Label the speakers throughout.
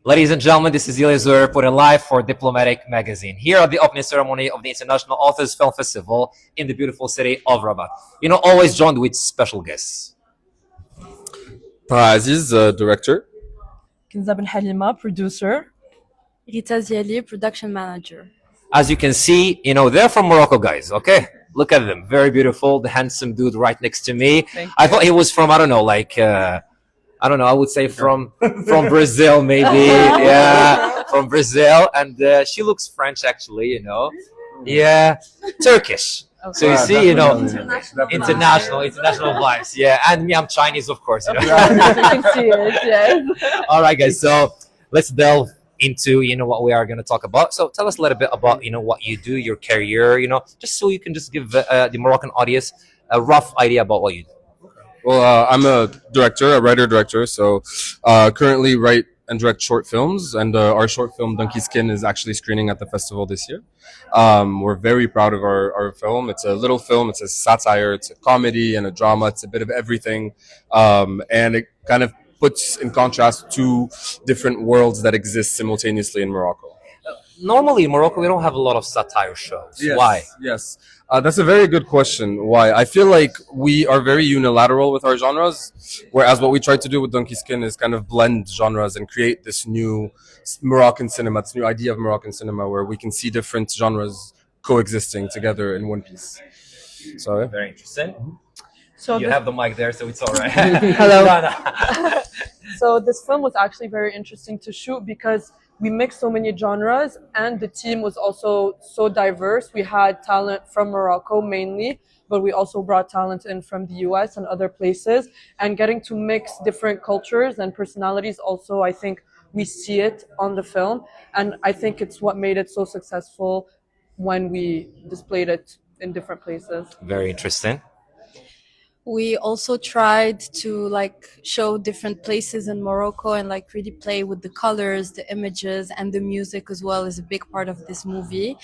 Speaker 1: Ladies and gentlemen, this is Ilya Zur putting live for Diplomatic Magazine here at the opening ceremony of the International Authors Film Festival in the beautiful city of Rabat. You know, always joined with special guests.
Speaker 2: Aziz, director.
Speaker 3: Kinza Ben Halima, producer.
Speaker 4: Rita Ziali, production manager.
Speaker 1: As you can see, you know, they're from Morocco, guys, okay? Look at them. Very beautiful. The handsome dude right next to me. I thought he was from, I don't know, like... I don't know, I would say from Brazil, maybe. Yeah, from Brazil. And she looks French, actually, you know. Yeah, Turkish. Okay. So you see, you know, international vibes. Yeah, and me, I'm Chinese, of course. You know?
Speaker 3: You can see it, yes.
Speaker 1: All right, guys, so let's delve into, you know, what we are going to talk about. So tell us a little bit about, you know, what you do, your career, you know, just so you can just give the Moroccan audience a rough idea about what you do.
Speaker 2: Well, I'm a director, a writer-director, so currently write and direct short films, and our short film, Donkey's Skin, is actually screening at the festival this year. We're very proud of our film. It's a little film, it's a satire, it's a comedy and a drama, it's a bit of everything, and it kind of puts in contrast two different worlds that exist simultaneously in Morocco.
Speaker 1: Normally in Morocco, we don't have a lot of satire shows.
Speaker 2: Yes,
Speaker 1: why?
Speaker 2: Yes. That's a very good question. Why? I feel like we are very unilateral with our genres, whereas what we try to do with Donkey Skin is kind of blend genres and create this new Moroccan cinema, this new idea of Moroccan cinema where we can see different genres coexisting together in one piece. So, yeah.
Speaker 1: Very interesting.
Speaker 3: So
Speaker 1: you have the mic there, so it's all right.
Speaker 3: Hello. So this film was actually very interesting to shoot because we mixed so many genres and the team was also so diverse. We had talent from Morocco mainly, but we also brought talent in from the US and other places. And getting to mix different cultures and personalities also, I think we see it on the film. And I think it's what made it so successful when we displayed it in different places.
Speaker 1: Very interesting.
Speaker 4: We also tried to like show different places in Morocco and like really play with the colors, the images, and the music as well is a big part of this movie.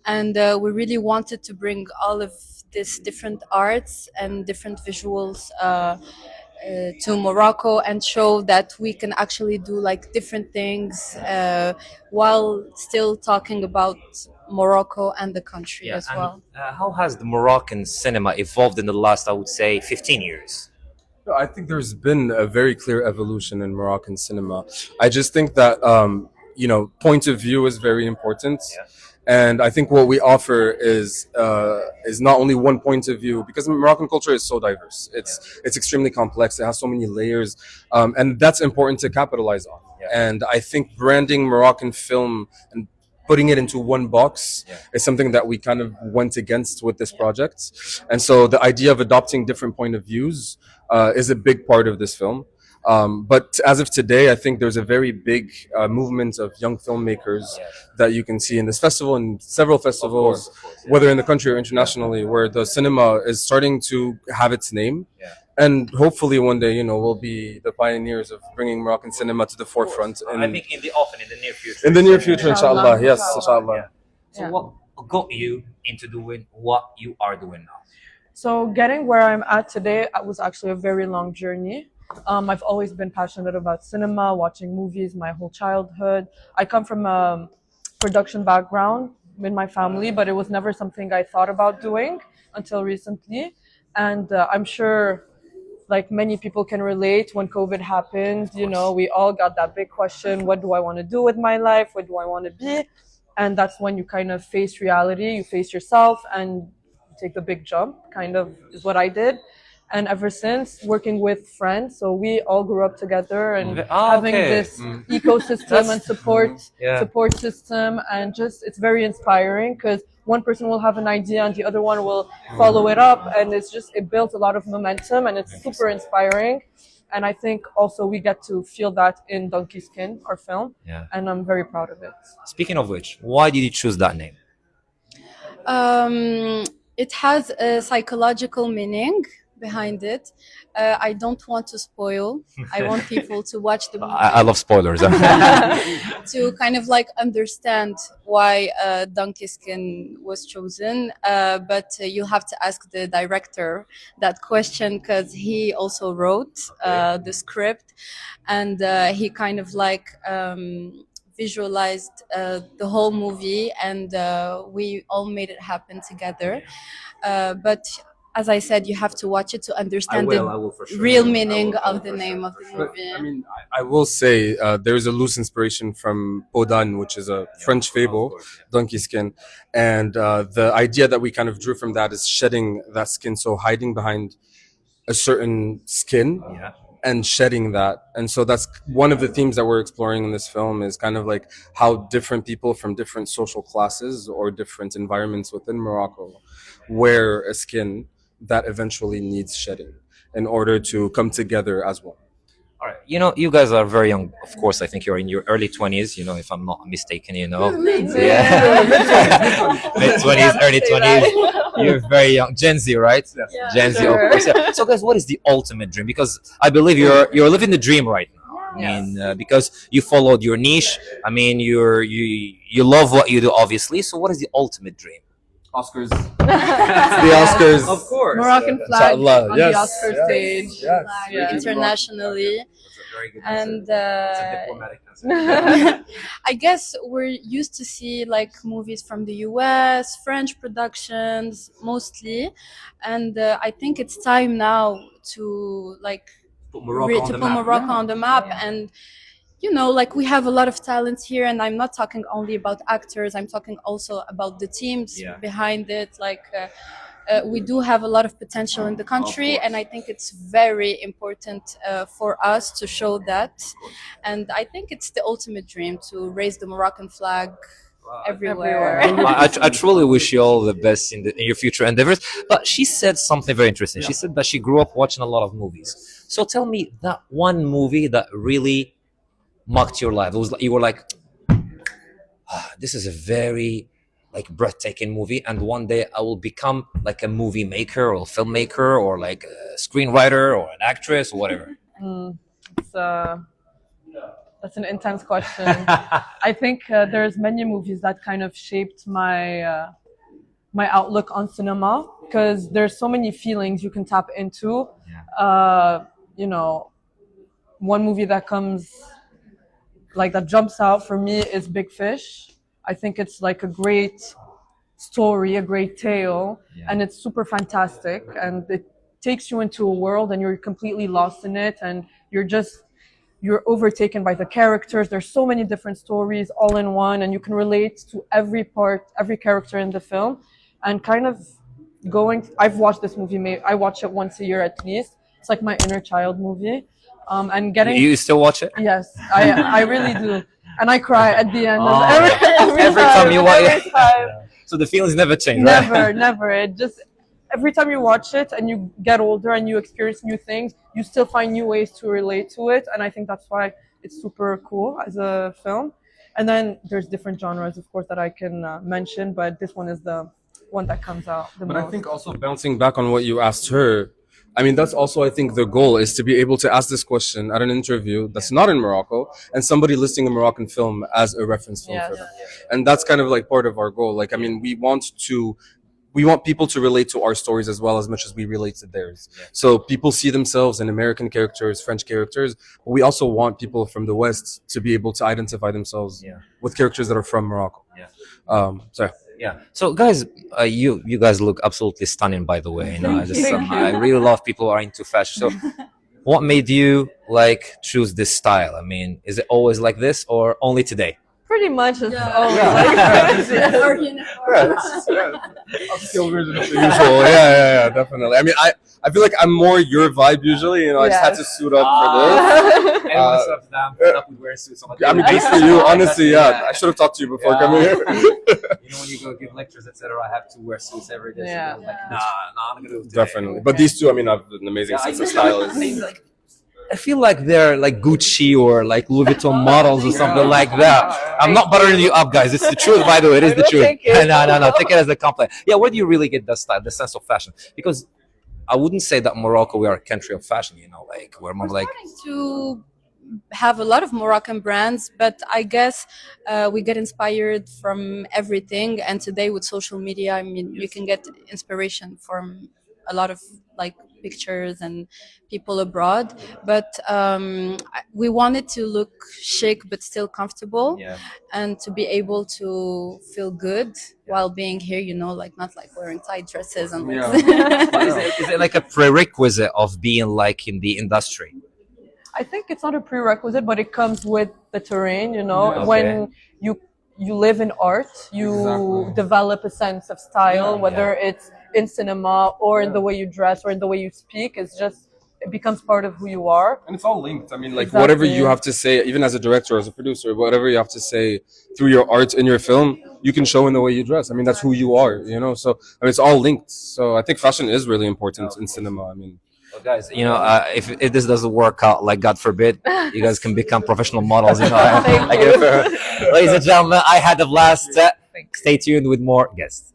Speaker 4: And we really wanted to bring all of these different arts and different visuals to Morocco and show that we can actually do like different things while still talking about Morocco and the country as well.
Speaker 1: How has the Moroccan cinema evolved in the last, I would say, 15 years?
Speaker 2: I think there's been a very clear evolution in Moroccan cinema. I just think that, you know, point of view is very important. Yeah. And I think what we offer is not only one point of view, because Moroccan culture is so diverse. It's extremely complex. It has so many layers, and that's important to capitalize on. Yeah. And I think branding Moroccan film and putting it into one box is something that we kind of went against with this project. And so the idea of adopting different point of views is a big part of this film. But as of today, I think there's a very big movement of young filmmakers that you can see in this festival and several festivals, whether in the country or internationally, where the cinema is starting to have its name. And hopefully one day, you know, we'll be the pioneers of bringing Moroccan cinema to the forefront.
Speaker 1: I think in the near future.
Speaker 2: In the near future, inshallah. Yes, inshallah.
Speaker 1: Yeah. So what got you into doing what you are doing now?
Speaker 3: So getting where I'm at today was actually a very long journey. I've always been passionate about cinema, watching movies my whole childhood. I come from a production background in my family, but it was never something I thought about doing until recently. And I'm sure like many people can relate, when COVID happened, you know, we all got that big question, what do I want to do with my life? What do I want to be? And that's when you kind of face reality, you face yourself and take the big jump, kind of is what I did. And ever since, working with friends, so we all grew up together and having this ecosystem and support system, and just it's very inspiring because one person will have an idea and the other one will follow it up, and it builds a lot of momentum and it's super inspiring. And I think also we get to feel that in Donkey Skin, our film, and I'm very proud of it.
Speaker 1: Speaking of which, why did you choose that name?
Speaker 4: It has a psychological meaning behind it. I don't want to spoil. I want people to watch the movie
Speaker 1: I love spoilers.
Speaker 4: to kind of like understand why Donkey Skin was chosen. But you have to ask the director that question because he also wrote the script, and he kind of like visualized the whole movie, and we all made it happen together. But as I said, you have to watch it to understand
Speaker 1: I will for sure.
Speaker 4: real meaning of the name of the movie.
Speaker 2: I mean, I will say there's a loose inspiration from Podan, which is a French fable, donkey skin, and the idea that we kind of drew from that is shedding that skin, so hiding behind a certain skin.
Speaker 1: Yeah.
Speaker 2: And shedding that. And so that's one of the themes that we're exploring in this film, is kind of like how different people from different social classes or different environments within Morocco wear a skin that eventually needs shedding in order to come together as one.
Speaker 1: All right. You know, you guys are very young. Of course, I think you're in your early 20s, you know, if I'm not mistaken, you know. Yeah. Mid-20s, early 20s. You're very young. Gen Z, right?
Speaker 2: Yes.
Speaker 4: Yeah,
Speaker 1: Gen Z,
Speaker 3: sure.
Speaker 1: of course. Yeah. So, guys, what is the ultimate dream? Because I believe you're living the dream right now. I mean, because you followed your niche. I mean, you love what you do, obviously. So, what is the ultimate dream?
Speaker 2: Oscars. The Oscars.
Speaker 1: Of course.
Speaker 3: Moroccan flag
Speaker 2: Inshallah,
Speaker 3: on
Speaker 2: yes,
Speaker 3: the Oscar
Speaker 2: yes,
Speaker 3: stage.
Speaker 2: yes.
Speaker 3: Yeah.
Speaker 4: Internationally.
Speaker 1: That's a very good
Speaker 4: And
Speaker 1: answer. It's a diplomatic answer.
Speaker 4: I guess we're used to see like movies from the US, French productions mostly, and I think it's time now to like
Speaker 1: Put Morocco on
Speaker 4: to
Speaker 1: the
Speaker 4: put
Speaker 1: map.
Speaker 4: Morocco on the map. And you know, like we have a lot of talents here, and I'm not talking only about actors, I'm talking also about the teams behind it. Like we do have a lot of potential in the country, and I think it's very important for us to show that. And I think it's the ultimate dream to raise the Moroccan flag everywhere.
Speaker 1: I truly wish you all the best in your future endeavors. But she said something very interesting. She said that she grew up watching a lot of movies. So tell me that one movie that really marked your life. It was you were like, this is a very like breathtaking movie, and one day I will become like a movie maker or a filmmaker or like a screenwriter or an actress or whatever.
Speaker 3: That's an intense question. I think there's many movies that kind of shaped my my outlook on cinema, because there's so many feelings you can tap into. You know, one movie that comes like that jumps out for me is Big Fish. I think it's like a great story, a great tale, and it's super fantastic, and it takes you into a world and you're completely lost in it, and you're overtaken by the characters. There's so many different stories all in one, and you can relate to every character in the film. And kind of I've watched this movie, I watch it once a year at least. It's like my inner child movie. And getting
Speaker 1: You still watch it?
Speaker 3: Yes, I really do, and I cry at the end of
Speaker 1: every time you watch it.
Speaker 3: every time.
Speaker 1: So the feelings never change, right?
Speaker 3: Never. It just every time you watch it and you get older and you experience new things, you still find new ways to relate to it, and I think that's why it's super cool as a film. And then there's different genres, of course, that I can mention, but this one is the one that comes out the most.
Speaker 2: But I think also bouncing back on what you asked her, I mean, that's also, I think, the goal is to be able to ask this question at an interview that's not in Morocco, and somebody listing a Moroccan film as a reference film for them. And that's kind of like part of our goal. Like, I mean, we want people to relate to our stories as well as much as we relate to theirs. So people see themselves in American characters, French characters, but we also want people from the West to be able to identify themselves with characters that are from Morocco.
Speaker 1: So guys, you guys look absolutely stunning, by the way. You know, I really love people who are into fashion. So what made you like choose this style? I mean, is it always like this or only today?
Speaker 3: Pretty much it's always
Speaker 4: Our uniform.
Speaker 2: Upscale version of the usual. Yeah, definitely. I mean, I feel like I'm more your vibe usually. You know, I just had to suit up for this.
Speaker 1: Everyone starts down, put up with wearing suits.
Speaker 2: I mean, just for you, honestly, I should have talked to you before coming here.
Speaker 1: You know, when you go give lectures, etc., I have to wear suits every day.
Speaker 3: Yeah.
Speaker 1: So I'm like, nah, I'm gonna do it today.
Speaker 2: Definitely. But these two, I mean, have an amazing sense of style.
Speaker 1: I feel like they're like Gucci or like Louis Vuitton models or something like that. I'm not buttering you up, guys. It's the truth, by the way. It is the truth. No. Take it as a compliment. Yeah, where do you really get that style, the sense of fashion? Because I wouldn't say that Morocco, we are a country of fashion, you know, like we're more like
Speaker 4: Starting to have a lot of Moroccan brands, but I guess we get inspired from everything. And today with social media, I mean, you can get inspiration from a lot of like pictures and people abroad. But we wanted to look chic but still comfortable,
Speaker 1: yeah.
Speaker 4: and to be able to feel good while being here. You know, like not like wearing tight dresses and like.
Speaker 1: Is it like a prerequisite of being like in the industry?
Speaker 3: I think it's not a prerequisite, but it comes with the terrain, you know.
Speaker 1: Yeah.
Speaker 3: When
Speaker 1: Okay.
Speaker 3: you live in art, you
Speaker 2: Exactly.
Speaker 3: develop a sense of style,
Speaker 2: Yeah.
Speaker 3: whether it's in cinema or in the way you dress or in the way you speak. It's just, it becomes part of who you are.
Speaker 2: And it's all linked. I mean, like
Speaker 3: Exactly.
Speaker 2: whatever you have to say, even as a director, as a producer, whatever you have to say through your art in your film, you can show in the way you dress. I mean, that's who you are, you know. So I mean, it's all linked. So I think fashion is really important in cinema. I mean,
Speaker 1: Well, guys, you know, if this doesn't work out, like God forbid, you guys can become professional models. You know,
Speaker 3: Thank you.
Speaker 1: Ladies and gentlemen, I had a blast. Stay tuned with more guests.